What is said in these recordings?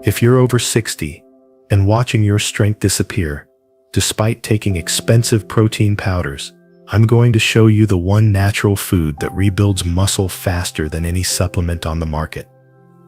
If you're over 60 and watching your strength disappear, despite taking expensive protein powders, I'm going to show you the one natural food that rebuilds muscle faster than any supplement on the market.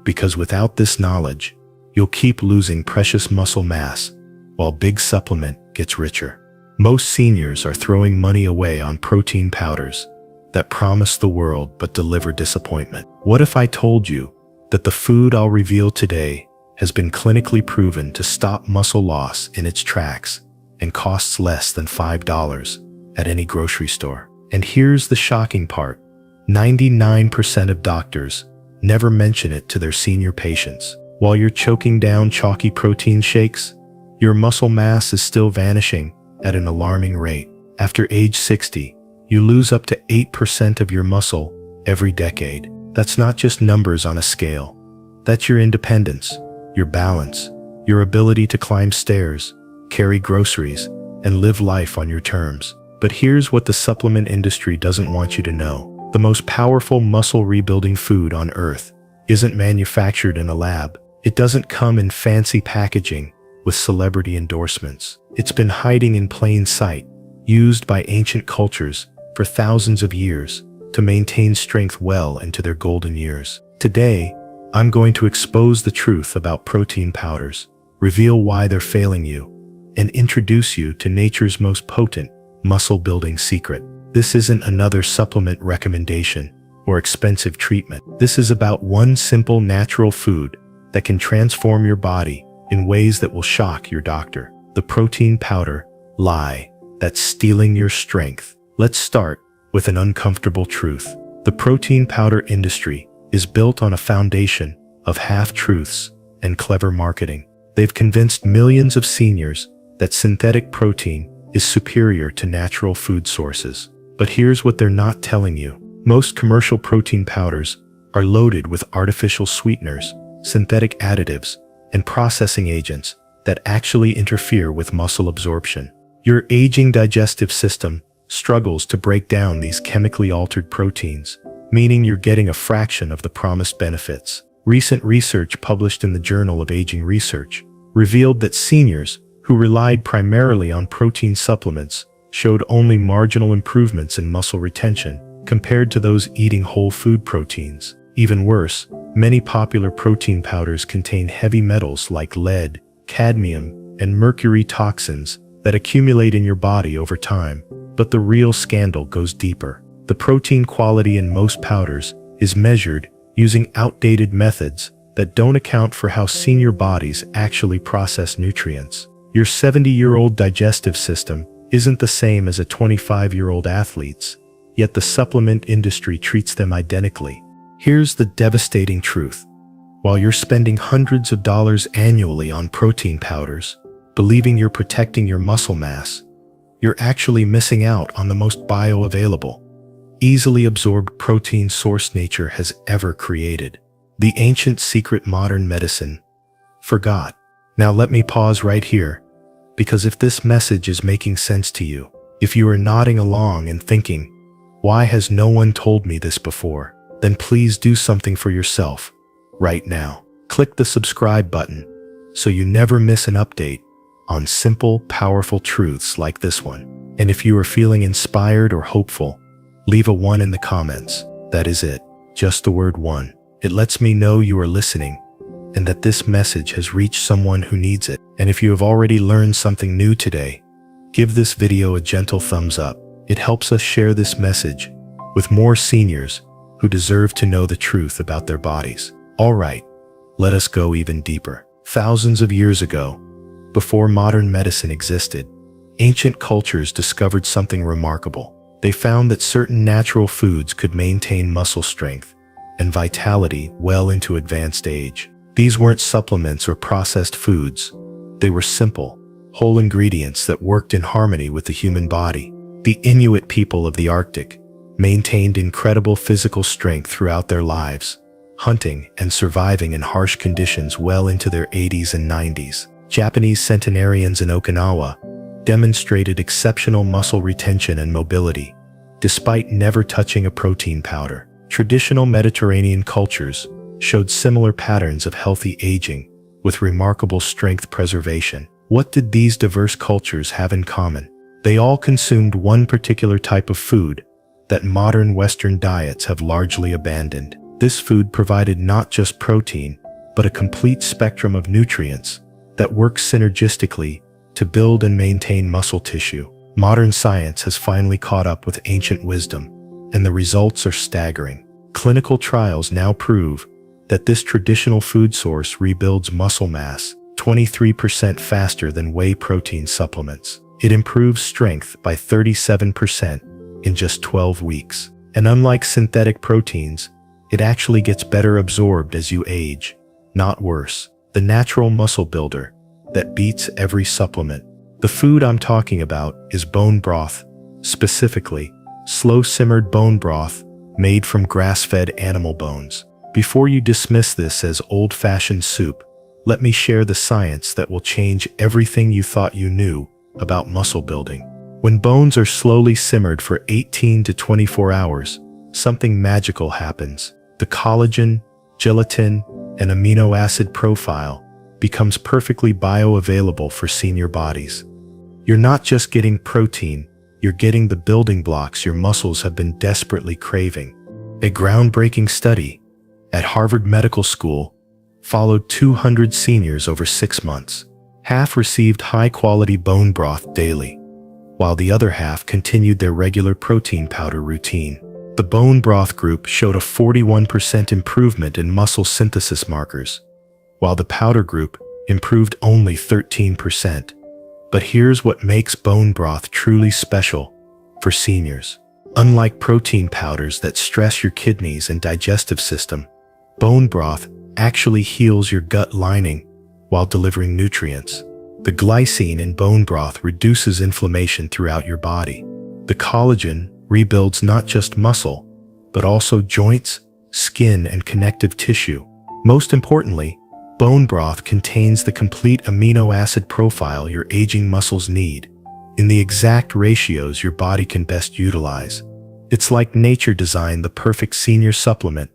Because without this knowledge, you'll keep losing precious muscle mass while big supplement gets richer. Most seniors are throwing money away on protein powders that promise the world but deliver disappointment. What if I told you that the food I'll reveal today has been clinically proven to stop muscle loss in its tracks and costs less than $5 at any grocery store? And here's the shocking part. 99% of doctors never mention it to their senior patients. While you're choking down chalky protein shakes, your muscle mass is still vanishing at an alarming rate. After age 60, you lose up to 8% of your muscle every decade. That's not just numbers on a scale. That's your independence, your balance, your ability to climb stairs, carry groceries, and live life on your terms. But here's what the supplement industry doesn't want you to know. The most powerful muscle rebuilding food on earth isn't manufactured in a lab. It doesn't come in fancy packaging with celebrity endorsements. It's been hiding in plain sight, used by ancient cultures for thousands of years to maintain strength well into their golden years. Today, I'm going to expose the truth about protein powders, reveal why they're failing you, and introduce you to nature's most potent muscle-building secret. This isn't another supplement recommendation or expensive treatment. This is about one simple natural food that can transform your body in ways that will shock your doctor. The protein powder lie that's stealing your strength. Let's start with an uncomfortable truth. The protein powder industry is built on a foundation of half-truths and clever marketing. They've convinced millions of seniors that synthetic protein is superior to natural food sources. But here's what they're not telling you. Most commercial protein powders are loaded with artificial sweeteners, synthetic additives, and processing agents that actually interfere with muscle absorption. Your aging digestive system struggles to break down these chemically altered proteins, meaning you're getting a fraction of the promised benefits. Recent research published in the Journal of Aging Research revealed that seniors who relied primarily on protein supplements showed only marginal improvements in muscle retention compared to those eating whole food proteins. Even worse, many popular protein powders contain heavy metals like lead, cadmium, and mercury toxins that accumulate in your body over time. But the real scandal goes deeper. The protein quality in most powders is measured using outdated methods that don't account for how senior bodies actually process nutrients. Your 70-year-old digestive system isn't the same as a 25-year-old athlete's, yet the supplement industry treats them identically. Here's the devastating truth. While you're spending hundreds of dollars annually on protein powders, believing you're protecting your muscle mass, you're actually missing out on the most bioavailable, easily absorbed protein source nature has ever created. The ancient secret modern medicine forgot. Now let me pause right here, because if this message is making sense to you, if you are nodding along and thinking, why has no one told me this before, then please do something for yourself right now. Click the subscribe button so you never miss an update on simple, powerful truths like this one. And if you are feeling inspired or hopeful, leave a 1 in the comments. That is it, just the word 1. It lets me know you are listening and that this message has reached someone who needs it. And if you have already learned something new today, give this video a gentle thumbs up. It helps us share this message with more seniors who deserve to know the truth about their bodies. All right, let us go even deeper. Thousands of years ago, before modern medicine existed, ancient cultures discovered something remarkable. They found that certain natural foods could maintain muscle strength and vitality well into advanced age. These weren't supplements or processed foods. They were simple, whole ingredients that worked in harmony with the human body. The Inuit people of the Arctic maintained incredible physical strength throughout their lives, hunting and surviving in harsh conditions well into their 80s and 90s. Japanese centenarians in Okinawa demonstrated exceptional muscle retention and mobility, despite never touching a protein powder. Traditional Mediterranean cultures showed similar patterns of healthy aging, with remarkable strength preservation. What did these diverse cultures have in common? They all consumed one particular type of food that modern Western diets have largely abandoned. This food provided not just protein, but a complete spectrum of nutrients that work synergistically to build and maintain muscle tissue. Modern science has finally caught up with ancient wisdom, and the results are staggering. Clinical trials now prove that this traditional food source rebuilds muscle mass 23% faster than whey protein supplements. It improves strength by 37% in just 12 weeks. And unlike synthetic proteins, it actually gets better absorbed as you age, not worse. The natural muscle builder that beats every supplement. The food I'm talking about is bone broth, specifically slow-simmered bone broth made from grass-fed animal bones. Before you dismiss this as old-fashioned soup, let me share the science that will change everything you thought you knew about muscle building. When bones are slowly simmered for 18 to 24 hours, something magical happens. The collagen, gelatin, and amino acid profile becomes perfectly bioavailable for senior bodies. You're not just getting protein, you're getting the building blocks your muscles have been desperately craving. A groundbreaking study at Harvard Medical School followed 200 seniors over 6 months. Half received high-quality bone broth daily, while the other half continued their regular protein powder routine. The bone broth group showed a 41% improvement in muscle synthesis markers, while the powder group improved only 13%. But here's what makes bone broth truly special for seniors. Unlike protein powders that stress your kidneys and digestive system, bone broth actually heals your gut lining while delivering nutrients. The glycine in bone broth reduces inflammation throughout your body. The collagen rebuilds not just muscle, but also joints, skin, and connective tissue. Most importantly, bone broth contains the complete amino acid profile your aging muscles need, in the exact ratios your body can best utilize. It's like nature designed the perfect senior supplement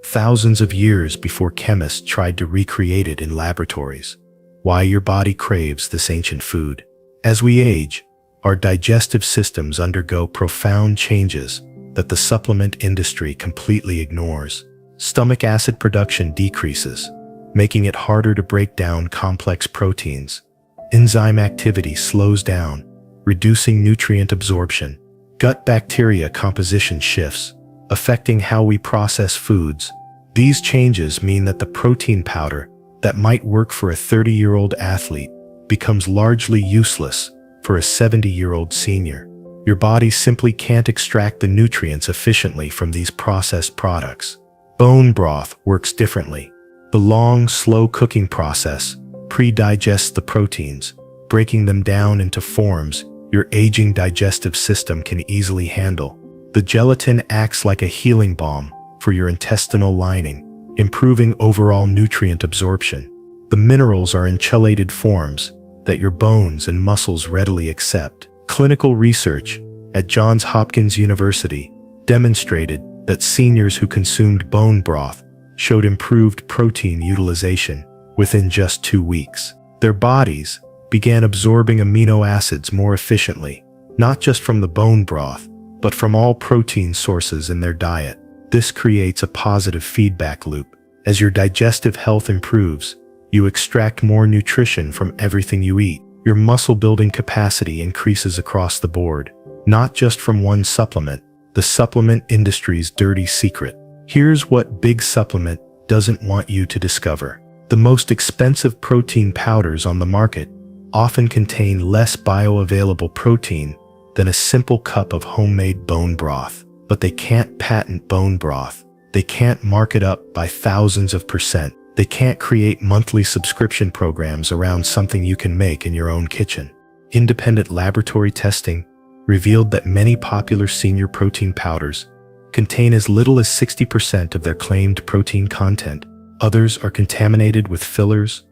thousands of years before chemists tried to recreate it in laboratories. Why your body craves this ancient food. As we age, our digestive systems undergo profound changes that the supplement industry completely ignores. Stomach acid production decreases, making it harder to break down complex proteins. Enzyme activity slows down, reducing nutrient absorption. Gut bacteria composition shifts, affecting how we process foods. These changes mean that the protein powder that might work for a 30-year-old athlete becomes largely useless for a 70-year-old senior. Your body simply can't extract the nutrients efficiently from these processed products. Bone broth works differently. The long, slow cooking process pre-digests the proteins, breaking them down into forms your aging digestive system can easily handle. The gelatin acts like a healing balm for your intestinal lining, improving overall nutrient absorption. The minerals are in chelated forms that your bones and muscles readily accept. Clinical research at Johns Hopkins University demonstrated that seniors who consumed bone broth showed improved protein utilization within just 2 weeks. Their bodies began absorbing amino acids more efficiently, not just from the bone broth, but from all protein sources in their diet. This creates a positive feedback loop. As your digestive health improves, you extract more nutrition from everything you eat. Your muscle-building capacity increases across the board, not just from one supplement, the supplement industry's dirty secret. Here's what Big Supplement doesn't want you to discover. The most expensive protein powders on the market often contain less bioavailable protein than a simple cup of homemade bone broth. But they can't patent bone broth. They can't mark it up by thousands of %. They can't create monthly subscription programs around something you can make in your own kitchen. Independent laboratory testing revealed that many popular senior protein powders contain as little as 60% of their claimed protein content. Others are contaminated with fillers,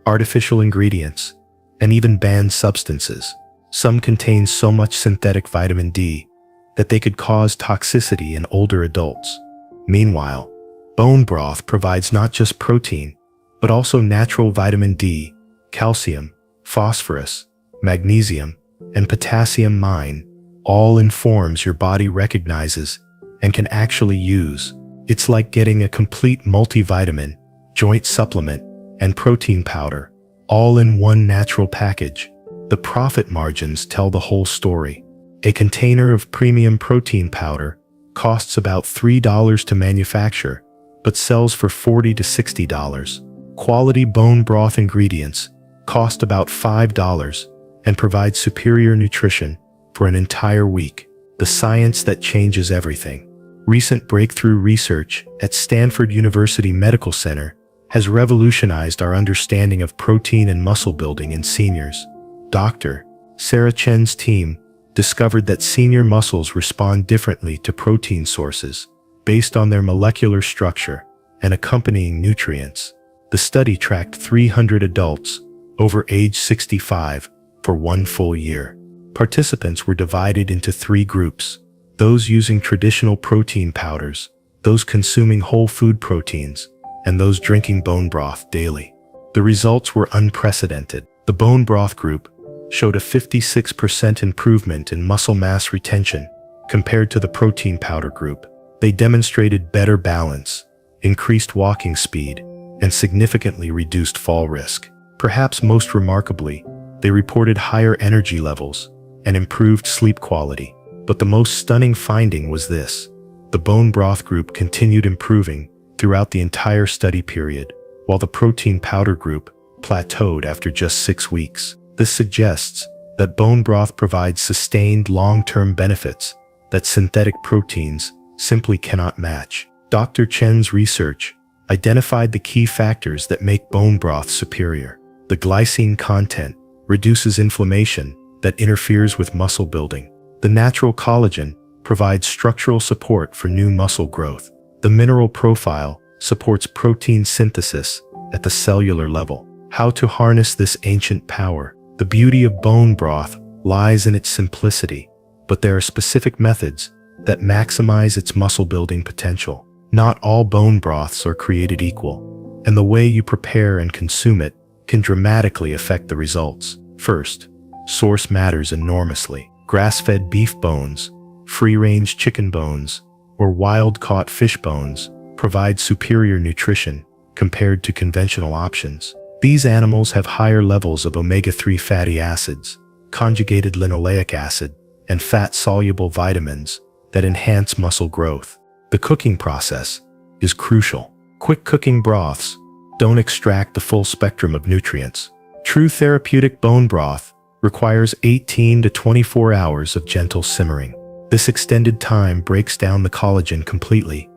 artificial ingredients, and even banned substances. Some contain so much synthetic vitamin D that they could cause toxicity in older adults. Meanwhile, bone broth provides not just protein, but also natural vitamin D, calcium, phosphorus, magnesium, and potassium mine, all in forms your body recognizes and can actually use. It's like getting a complete multivitamin, joint supplement, and protein powder, all in one natural package. The profit margins tell the whole story. A container of premium protein powder costs about $3 to manufacture, but sells for $40 to $60. Quality bone broth ingredients cost about $5 and provide superior nutrition for an entire week. The science that changes everything. Recent breakthrough research at Stanford University Medical Center has revolutionized our understanding of protein and muscle building in seniors. Dr. Sarah Chen's team discovered that senior muscles respond differently to protein sources based on their molecular structure and accompanying nutrients. The study tracked 300 adults over age 65 for 1 full year. Participants were divided into 3 groups: those using traditional protein powders, those consuming whole food proteins, and those drinking bone broth daily. The results were unprecedented. The bone broth group showed a 56% improvement in muscle mass retention compared to the protein powder group. They demonstrated better balance, increased walking speed, and significantly reduced fall risk. Perhaps most remarkably, they reported higher energy levels and improved sleep quality. But the most stunning finding was this: the bone broth group continued improving throughout the entire study period, while the protein powder group plateaued after just 6 weeks. This suggests that bone broth provides sustained long-term benefits that synthetic proteins simply cannot match. Dr. Chen's research identified the key factors that make bone broth superior. The glycine content reduces inflammation that interferes with muscle building. The natural collagen provides structural support for new muscle growth. The mineral profile supports protein synthesis at the cellular level. How to harness this ancient power? The beauty of bone broth lies in its simplicity, but there are specific methods that maximize its muscle-building potential. Not all bone broths are created equal, and the way you prepare and consume it can dramatically affect the results. First, source matters enormously. Grass-fed beef bones, free-range chicken bones, or wild-caught fish bones provide superior nutrition compared to conventional options. These animals have higher levels of omega-3 fatty acids, conjugated linoleic acid, and fat-soluble vitamins that enhance muscle growth. The cooking process is crucial. Quick cooking broths don't extract the full spectrum of nutrients. True therapeutic bone broth requires 18 to 24 hours of gentle simmering. This extended time breaks down the collagen completely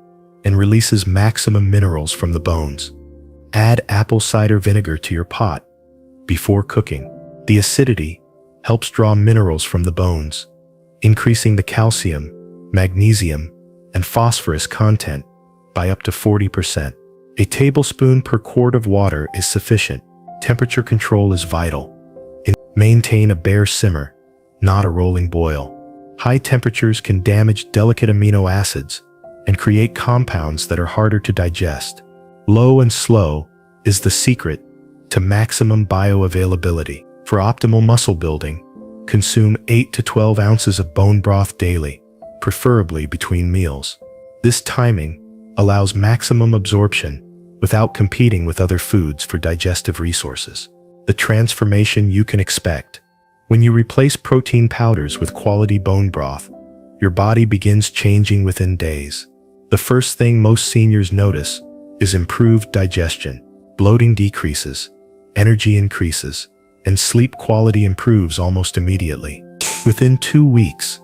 and releases maximum minerals from the bones. Add apple cider vinegar to your pot before cooking. The acidity helps draw minerals from the bones, increasing the calcium, magnesium, and phosphorus content by up to 40%. A tablespoon per quart of water is sufficient. Temperature control is vital. Maintain a bare simmer, not a rolling boil. High temperatures can damage delicate amino acids and create compounds that are harder to digest. Low and slow is the secret to maximum bioavailability. For optimal muscle building, consume 8 to 12 ounces of bone broth daily, preferably between meals. This timing allows maximum absorption without competing with other foods for digestive resources. The transformation you can expect. When you replace protein powders with quality bone broth, your body begins changing within days. The first thing most seniors notice is improved digestion. Bloating decreases, energy increases, and sleep quality improves almost immediately. Within 2 weeks,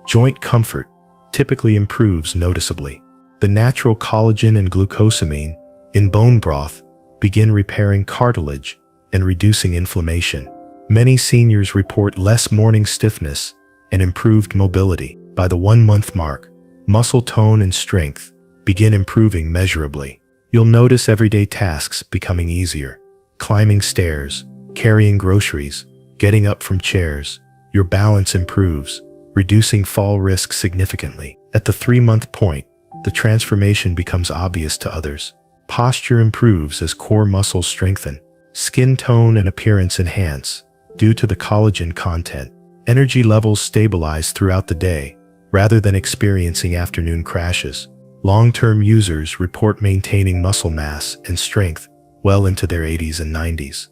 joint comfort typically improves noticeably. The natural collagen and glucosamine in bone broth begin repairing cartilage and reducing inflammation. Many seniors report less morning stiffness and improved mobility. By the 1-month mark, muscle tone and strength begin improving measurably. You'll notice everyday tasks becoming easier. Climbing stairs, carrying groceries, getting up from chairs. Your balance improves, reducing fall risk significantly. At the 3-month point, the transformation becomes obvious to others. Posture improves as core muscles strengthen. Skin tone and appearance enhance due to the collagen content. Energy levels stabilize throughout the day rather than experiencing afternoon crashes. Long-term users report maintaining muscle mass and strength well into their 80s and 90s.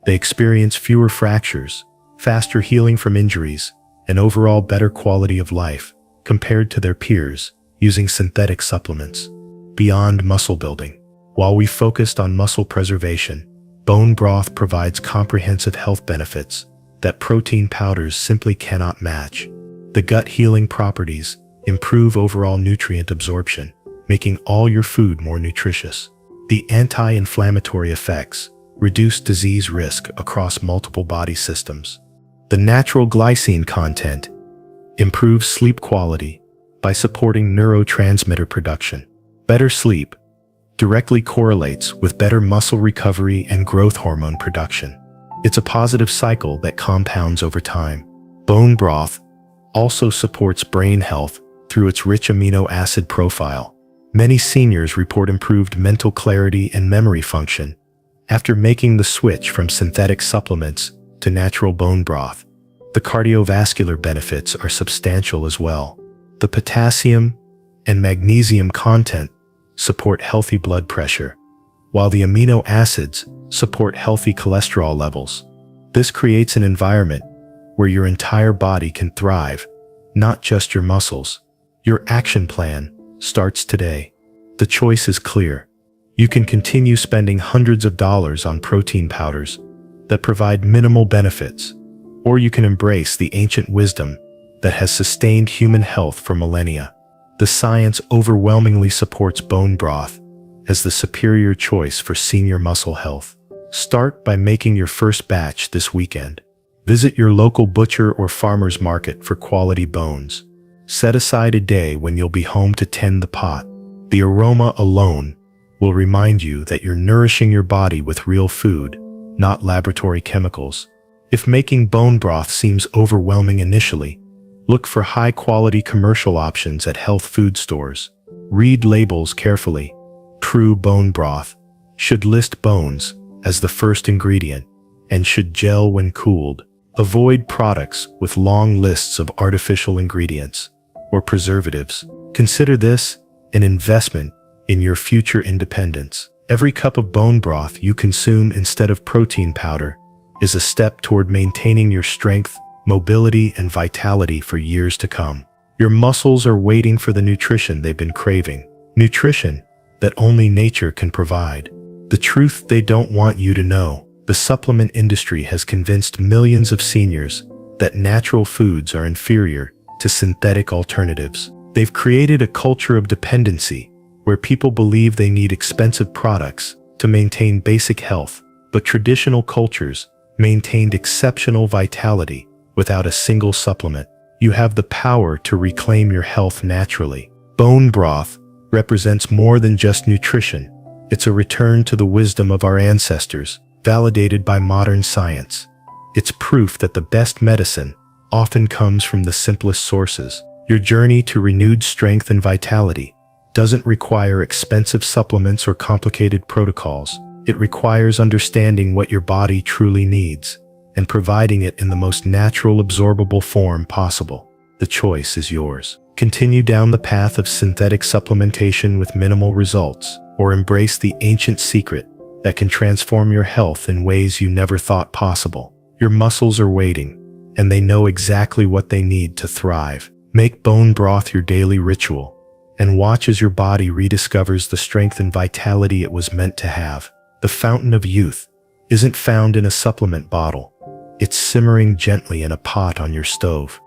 They experience fewer fractures, faster healing from injuries, and overall better quality of life compared to their peers using synthetic supplements. Beyond muscle building, while we focused on muscle preservation, bone broth provides comprehensive health benefits that protein powders simply cannot match. The gut healing properties improve overall nutrient absorption, making all your food more nutritious. The anti-inflammatory effects reduce disease risk across multiple body systems. The natural glycine content improves sleep quality by supporting neurotransmitter production. Better sleep directly correlates with better muscle recovery and growth hormone production. It's a positive cycle that compounds over time. Bone broth also supports brain health through its rich amino acid profile. Many seniors report improved mental clarity and memory function after making the switch from synthetic supplements to natural bone broth. The cardiovascular benefits are substantial as well. The potassium and magnesium content support healthy blood pressure, while the amino acids support healthy cholesterol levels. This creates an environment where your entire body can thrive, not just your muscles. Your action plan starts today. The choice is clear. You can continue spending hundreds of dollars on protein powders that provide minimal benefits, or you can embrace the ancient wisdom that has sustained human health for millennia. The science overwhelmingly supports bone broth as the superior choice for senior muscle health. Start by making your first batch this weekend. Visit your local butcher or farmer's market for quality bones. Set aside a day when you'll be home to tend the pot. The aroma alone will remind you that you're nourishing your body with real food, not laboratory chemicals. If making bone broth seems overwhelming initially, look for high-quality commercial options at health food stores. Read labels carefully. True bone broth should list bones as the first ingredient and should gel when cooled. Avoid products with long lists of artificial ingredients or preservatives. Consider this an investment in your future independence. Every cup of bone broth you consume instead of protein powder is a step toward maintaining your strength, mobility, and vitality for years to come. Your muscles are waiting for the nutrition they've been craving. Nutrition that only nature can provide. The truth they don't want you to know. The supplement industry has convinced millions of seniors that natural foods are inferior to synthetic alternatives. They've created a culture of dependency where people believe they need expensive products to maintain basic health, but traditional cultures maintained exceptional vitality without a single supplement. You have the power to reclaim your health naturally. Bone broth represents more than just nutrition. It's a return to the wisdom of our ancestors, validated by modern science. It's proof that the best medicine often comes from the simplest sources. Your journey to renewed strength and vitality doesn't require expensive supplements or complicated protocols. It requires understanding what your body truly needs and providing it in the most natural, absorbable form possible. The choice is yours. Continue down the path of synthetic supplementation with minimal results, or embrace the ancient secret that can transform your health in ways you never thought possible. Your muscles are waiting, and they know exactly what they need to thrive. Make bone broth your daily ritual, and watch as your body rediscovers the strength and vitality it was meant to have. The fountain of youth isn't found in a supplement bottle. It's simmering gently in a pot on your stove.